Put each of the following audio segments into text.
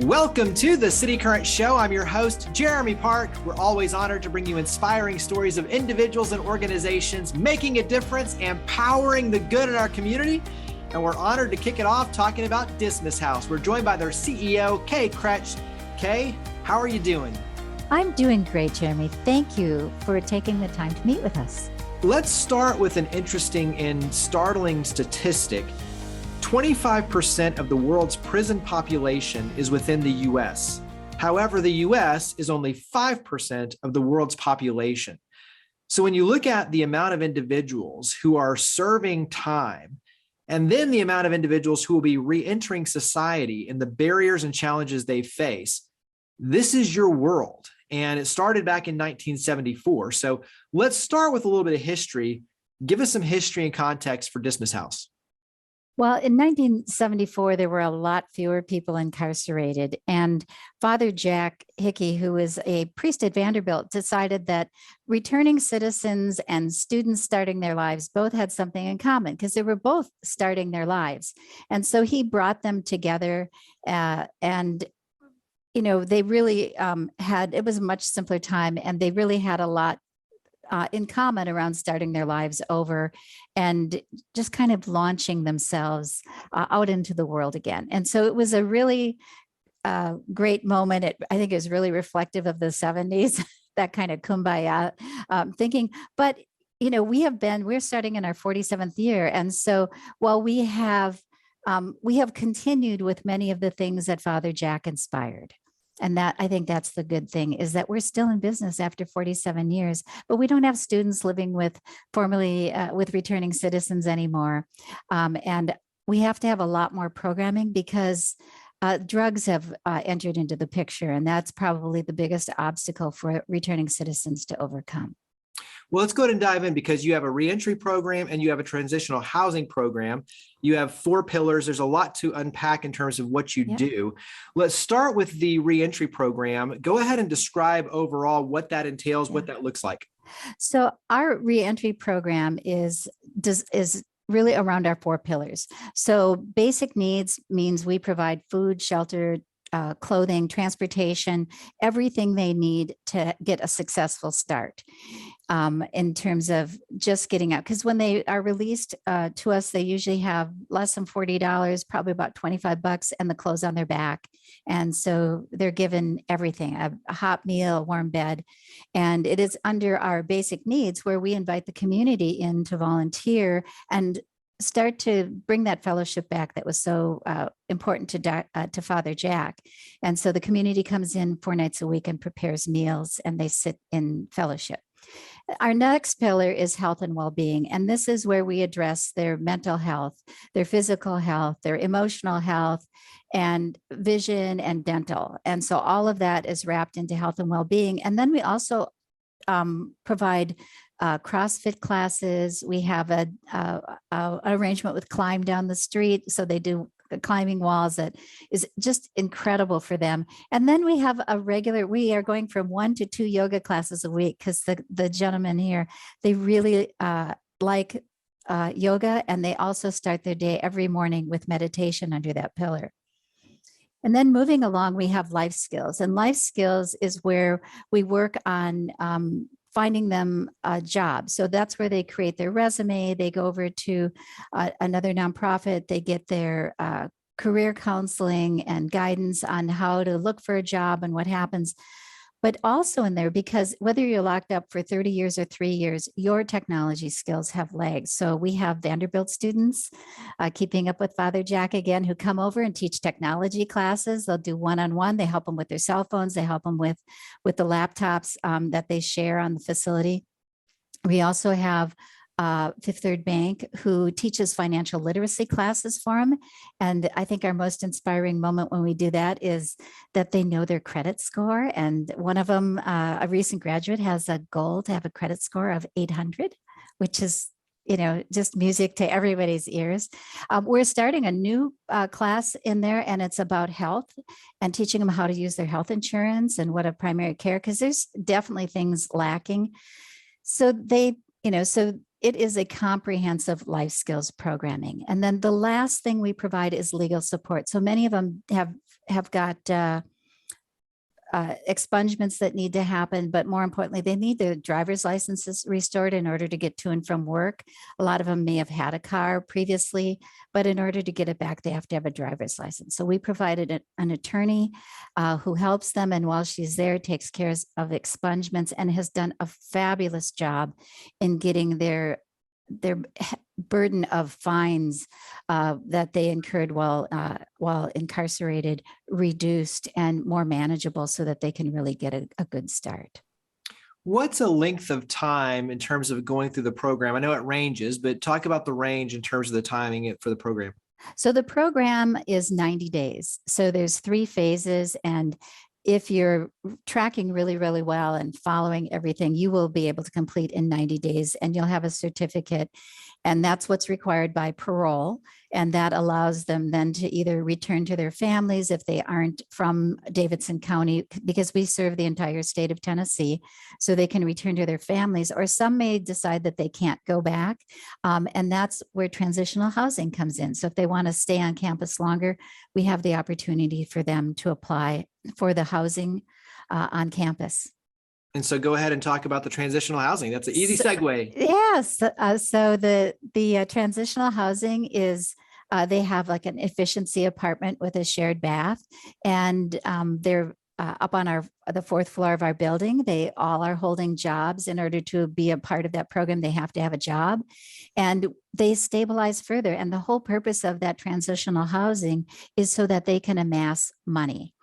Welcome to the City Current Show. I'm your host, Jeremy Park. We're always honored to bring you inspiring stories of individuals and organizations making a difference and powering the good in our community. And we're honored to kick it off talking about Dismas House. We're joined by their CEO, Kay Kretsch. Kay, how are you doing? I'm doing great, Jeremy. Thank you for taking the time to meet with us. Let's start with an interesting and startling statistic. 25% of the world's prison population is within the U.S. However, the U.S. is only 5% of the world's population. So when you look at the amount of individuals who are serving time, and then the amount of individuals who will be re-entering society and the barriers and challenges they face, this is your world. And it started back in 1974. So let's start with a little bit of history. Give us some history and context for Dismas House. Well, in 1974, there were a lot fewer people incarcerated. And Father Jack Hickey, who was a priest at Vanderbilt, decided that returning citizens and students starting their lives both had something in common because they were both starting their lives. And so he brought them together and they really it was a much simpler time, and they really had a lot in common around starting their lives over and just kind of launching themselves out into the world again. And so it was a really great moment. I think it was really reflective of the 70s, that kind of kumbaya thinking. But, we're starting in our 47th year. And so while we have continued with many of the things that Father Jack inspired. And that, I think that's the good thing, is that we're still in business after 47 years, but we don't have students living with returning citizens anymore. And we have to have a lot more programming because drugs have entered into the picture. And that's probably the biggest obstacle for returning citizens to overcome. Well, let's go ahead and dive in because you have a reentry program and you have a transitional housing program. You have 4 pillars. There's a lot to unpack in terms of what you do. Let's start with the reentry program. Go ahead and describe overall what that entails, what that looks like. So our reentry program is really around our 4 pillars. So basic needs means we provide food, shelter, clothing, transportation, everything they need to get a successful start in terms of just getting out. Because when they are released to us, they usually have less than $40, probably about $25, and the clothes on their back. And so they're given everything, a hot meal, a warm bed. And it is under our basic needs where we invite the community in to volunteer and start to bring that fellowship back that was so important to Father Jack. And so the community comes in 4 nights a week and prepares meals, and they sit in fellowship. Our next pillar is health and well-being. And this is where we address their mental health, their physical health, their emotional health, and vision and dental. And so all of that is wrapped into health and well-being. And then we also provide CrossFit classes. We have an arrangement with Climb Down the Street. So they do climbing walls that is just incredible for them. And then we have we are going from 1 to 2 yoga classes a week because the gentlemen here, they really like yoga, and they also start their day every morning with meditation under that pillar. And then moving along, we have life skills, and life skills is where we work on finding them a job. So that's where they create their resume. They go over to another nonprofit. They get their career counseling and guidance on how to look for a job and what happens. But also in there, because whether you're locked up for 30 years or 3 years, your technology skills have legs. So we have Vanderbilt students keeping up with Father Jack again, who come over and teach technology classes. They'll do one-on-one. They help them with their cell phones. They help them with the laptops that they share on the facility. We also have Fifth Third Bank, who teaches financial literacy classes for them. And I think our most inspiring moment when we do that is that they know their credit score. And one of them, a recent graduate, has a goal to have a credit score of 800, which is just music to everybody's ears. We're starting a new class in there, and it's about health and teaching them how to use their health insurance and what a primary care, because there's definitely things lacking. So it is a comprehensive life skills programming. And then the last thing we provide is legal support. So many of them have got expungements that need to happen, but more importantly, they need their driver's licenses restored in order to get to and from work. A lot of them may have had a car previously, but in order to get it back, they have to have a driver's license. So we provided an attorney who helps them, and while she's there, takes care of expungements and has done a fabulous job in getting their burden of fines that they incurred while incarcerated reduced and more manageable, so that they can really get a good start. What's a length of time in terms of going through the program? I know it ranges, but talk about the range in terms of the timing for the program. So the program is 90 days. So there's 3 phases, and if you're tracking really, really well and following everything, you will be able to complete in 90 days, and you'll have a certificate. And that's what's required by parole. And that allows them then to either return to their families if they aren't from Davidson County, because we serve the entire state of Tennessee, so they can return to their families, or some may decide that they can't go back. And that's where transitional housing comes in. So if they want to stay on campus longer, we have the opportunity for them to apply for the housing on campus. And so go ahead and talk about the transitional housing. That's an easy segue. Yes. So the transitional housing is, they have like an efficiency apartment with a shared bath, and they're up on the 4th floor of our building. They all are holding jobs. In order to be a part of that program, they have to have a job, and they stabilize further. And the whole purpose of that transitional housing is so that they can amass money,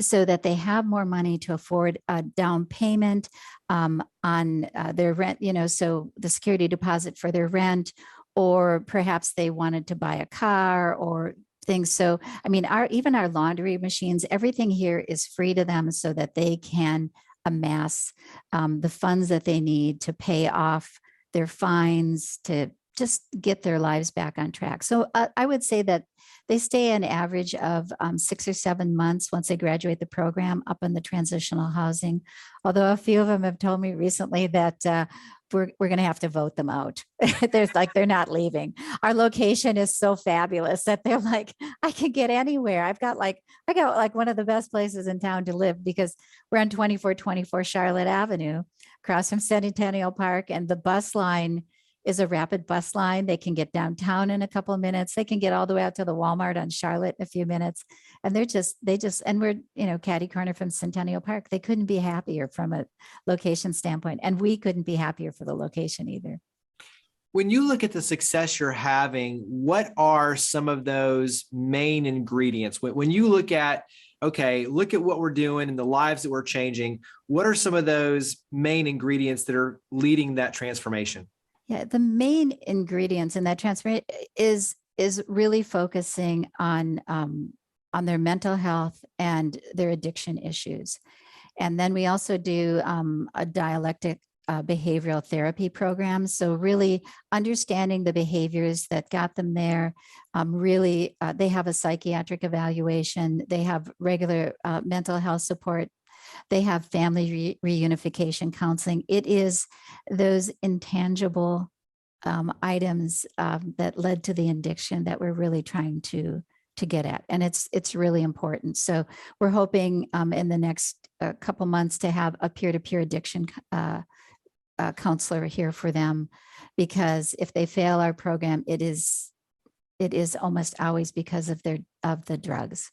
so that they have more money to afford a down payment on their rent, so the security deposit for their rent, or perhaps they wanted to buy a car or things. So, I mean, even our laundry machines, everything here is free to them, so that they can amass the funds that they need to pay off their fines, to just get their lives back on track. So I would say that they stay an average of 6 or 7 months once they graduate the program up in the transitional housing. Although a few of them have told me recently that we're going to have to vote them out. They're not leaving. Our location is so fabulous that they're like, I can get anywhere. I got one of the best places in town to live, because we're on 2424 Charlotte Avenue, across from Centennial Park, and the bus line is a rapid bus line. They can get downtown in a couple of minutes. They can get all the way out to the Walmart on Charlotte in a few minutes. And and we're, catty corner from Centennial Park. They couldn't be happier from a location standpoint. And we couldn't be happier for the location either. When you look at the success you're having, what are some of those main ingredients? When you look at what we're doing and the lives that we're changing, what are some of those main ingredients that are leading that transformation? Yeah, the main ingredients in that transformation is really focusing on their mental health and their addiction issues. And then we also do a dialectic behavioral therapy program. So really understanding the behaviors that got them there. They have a psychiatric evaluation. They have regular mental health support. They have family reunification counseling. It is those intangible items that led to the addiction that we're really trying to get at. And it's really important. So we're hoping in the next couple months to have a peer-to-peer addiction counselor here for them, because if they fail our program, it is almost always because of the drugs.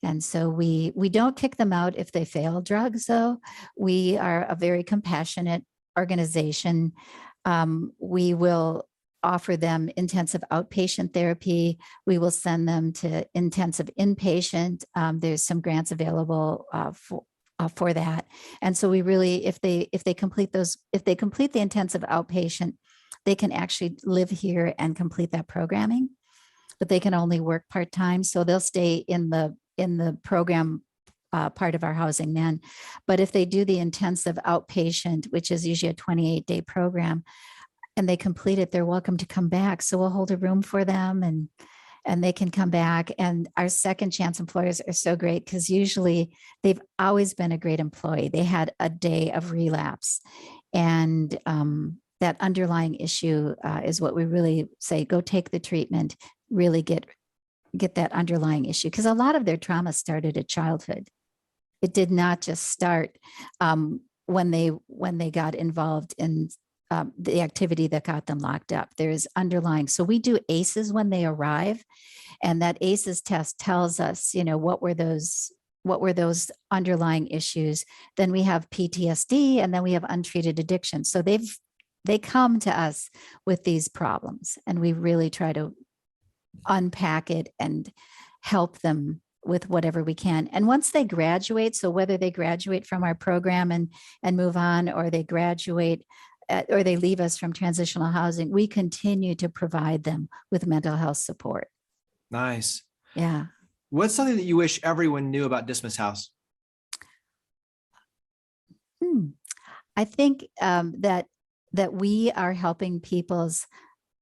And so we don't kick them out if they fail drugs, though. We are a very compassionate organization. We will offer them intensive outpatient therapy. We will send them to intensive inpatient. There's some grants available for that. And so we really, if they complete the intensive outpatient, they can actually live here and complete that programming, but they can only work part-time. So they'll stay in the program part of our housing then. But if they do the intensive outpatient, which is usually a 28-day program, and they complete it, they're welcome to come back. So we'll hold a room for them, and they can come back. And our second chance employers are so great, because usually they've always been a great employee. They had a day of relapse, and that underlying issue is what we really say, go take the treatment, really get that underlying issue. Because a lot of their trauma started at childhood. It did not just start when they got involved in the activity that got them locked up. There's underlying. So we do ACEs when they arrive, and that ACEs test tells us, what were those underlying issues. Then we have PTSD, and then we have untreated addiction. So they come to us with these problems, and we really try to unpack it and help them with whatever we can. And once they graduate, so whether they graduate from our program and move on, or they graduate or they leave us from transitional housing, we continue to provide them with mental health support. Nice. Yeah. What's something that you wish everyone knew about Dismas House? I think that we are helping people's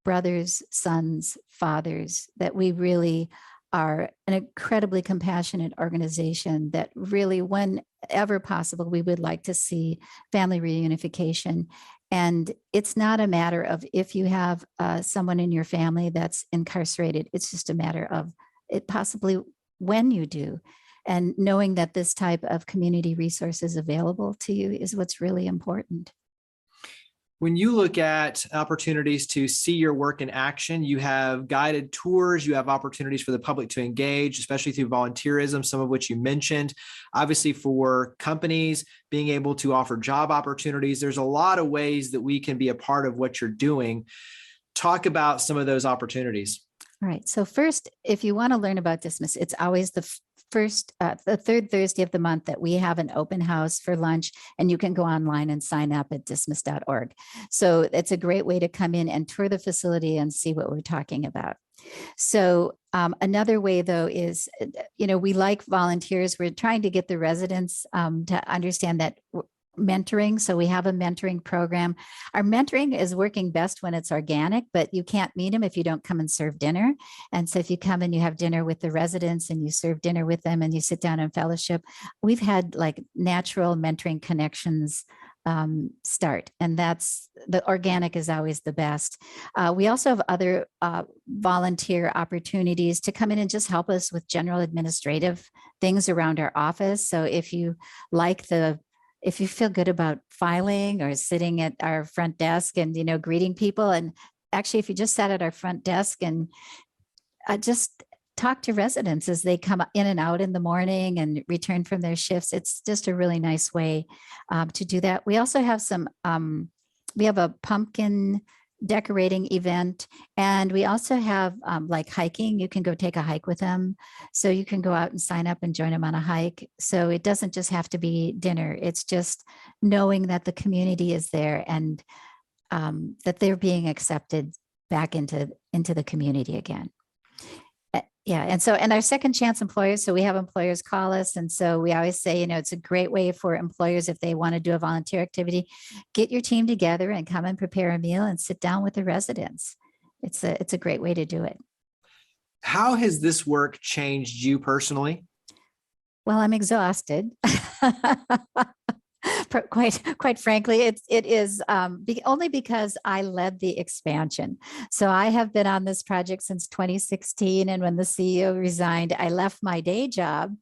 brothers, sons, fathers, that we really are an incredibly compassionate organization that really, whenever possible, we would like to see family reunification. And it's not a matter of if you have someone in your family that's incarcerated, it's just a matter of it possibly when you do. And knowing that this type of community resource is available to you is what's really important. When you look at opportunities to see your work in action, you have guided tours, you have opportunities for the public to engage, especially through volunteerism, some of which you mentioned. Obviously, for companies being able to offer job opportunities, there's a lot of ways that we can be a part of what you're doing. Talk about some of those opportunities. All right. So first, if you want to learn about Dismas, it's always the third Thursday of the month that we have an open house for lunch, and you can go online and sign up at dismas.org. So it's a great way to come in and tour the facility and see what we're talking about. So another way, though, is, we like volunteers. We're trying to get the residents to understand that mentoring. So we have a mentoring program. Our mentoring is working best when it's organic, but you can't meet them if you don't come and serve dinner. And so if you come and you have dinner with the residents and you serve dinner with them and you sit down and fellowship, we've had like natural mentoring connections start. And that's the organic is always the best. We also have other volunteer opportunities to come in and just help us with general administrative things around our office. So if you feel good about filing or sitting at our front desk and, greeting people, and actually, if you just sat at our front desk and just talk to residents as they come in and out in the morning and return from their shifts, it's just a really nice way to do that. We also have we have a pumpkin decorating event, and we also have like hiking. You can go take a hike with them, so you can go out and sign up and join them on a hike. So it doesn't just have to be dinner, it's just knowing that the community is there and that they're being accepted back into the community again. Yeah. And our second chance employers, so we have employers call us. And so we always say, it's a great way for employers, if they want to do a volunteer activity, get your team together and come and prepare a meal and sit down with the residents. It's a great way to do it. How has this work changed you personally? Well, I'm exhausted. Quite frankly, it is only because I led the expansion. So I have been on this project since 2016, and when the CEO resigned, I left my day job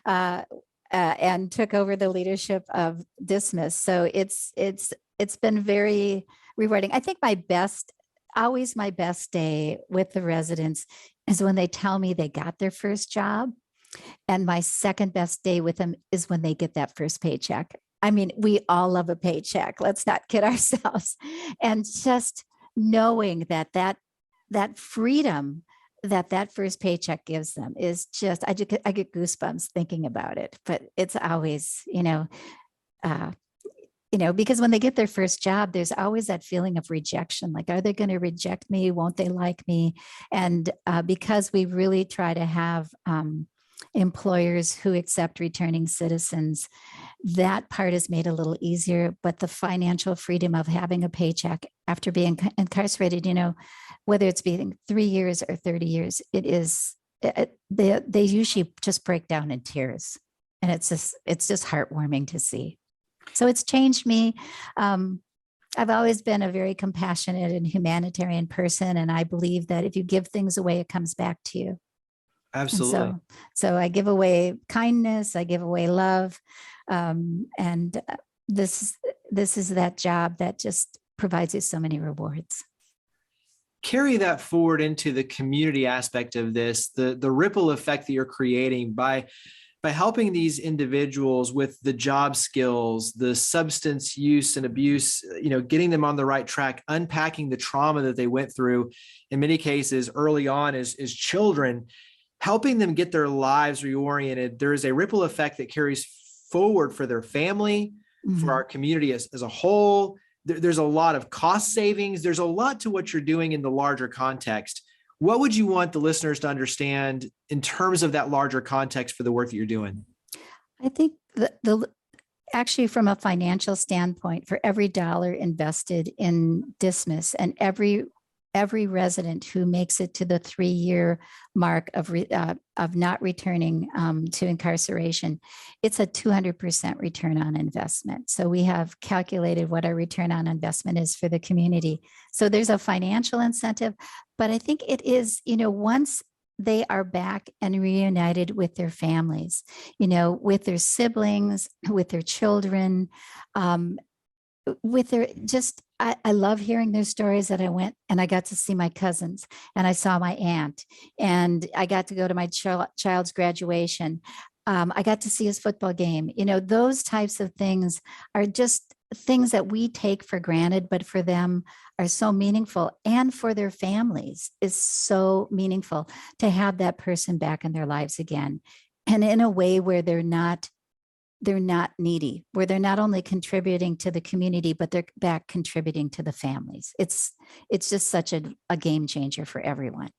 and took over the leadership of Dismas. So it's been very rewarding. I think always my best day with the residents is when they tell me they got their first job, and my second best day with them is when they get that first paycheck. I mean, we all love a paycheck. Let's not kid ourselves. And just knowing that freedom that first paycheck gives them is just, I get goosebumps thinking about it. But it's always, because when they get their first job, there's always that feeling of rejection. Like, are they going to reject me? Won't they like me? And because we really try to have employers who accept returning citizens, that part is made a little easier. But the financial freedom of having a paycheck after being incarcerated, whether it's being 3 years or 30 years, they usually just break down in tears, and it's just heartwarming to see. So it's changed me. I've always been a very compassionate and humanitarian person, and I believe that if you give things away, it comes back to you. And Absolutely. so I give away kindness, I give away love, and this is that job that just provides you so many rewards. Carry that forward into the community aspect of this, the ripple effect that you're creating by helping these individuals with the job skills, the substance use and abuse, getting them on the right track, unpacking the trauma that they went through in many cases early on as children, helping them get their lives reoriented. There is a ripple effect that carries forward for their family, for our community as a whole. There's a lot of cost savings. There's a lot to what you're doing in the larger context. What would you want the listeners to understand in terms of that larger context for the work that you're doing? I think actually from a financial standpoint, for every dollar invested in Dismas and every resident who makes it to the 3-year mark of not returning to incarceration, it's a 200% return on investment. So we have calculated what our return on investment is for the community. So there's a financial incentive, but I think it is, once they are back and reunited with their families, with their siblings, with their children, with their I love hearing their stories that I went and I got to see my cousins and I saw my aunt and I got to go to my child's graduation. I got to see his football game. Those types of things are just things that we take for granted, but for them are so meaningful, and for their families is so meaningful to have that person back in their lives again. And in a way where they're not needy, where they're not only contributing to the community, but they're back contributing to the families. It's just such a game changer for everyone.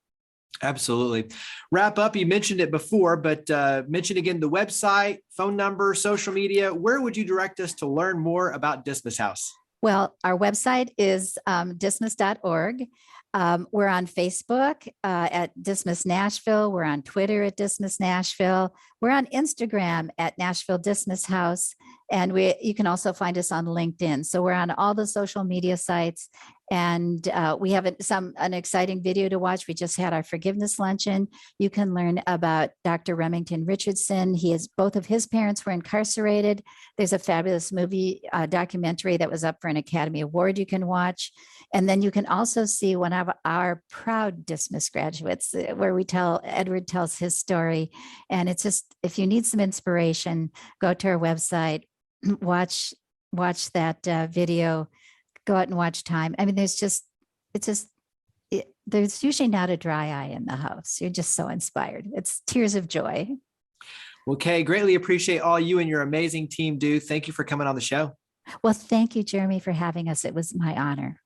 Absolutely. Wrap up. You mentioned it before, but mention again the website, phone number, social media. Where would you direct us to learn more about Dismas House? Well, our website is dismas.org. We're on Facebook at Dismas Nashville. We're on Twitter at Dismas Nashville. We're on Instagram at Nashville Dismas House. And you can also find us on LinkedIn. So we're on all the social media sites. And we have an exciting video to watch. We just had our forgiveness luncheon. You can learn about Dr. Remington Richardson. Both of his parents were incarcerated. There's a fabulous movie documentary that was up for an Academy Award you can watch. And then you can also see one of our proud Dismas graduates where Edward tells his story. And it's just, if you need some inspiration, go to our website, watch that video, go out and watch time. I mean, there's usually not a dry eye in the house. You're just so inspired. It's tears of joy. Well, Kay, greatly appreciate all you and your amazing team do. Thank you for coming on the show. Well, thank you, Jeremy, for having us. It was my honor.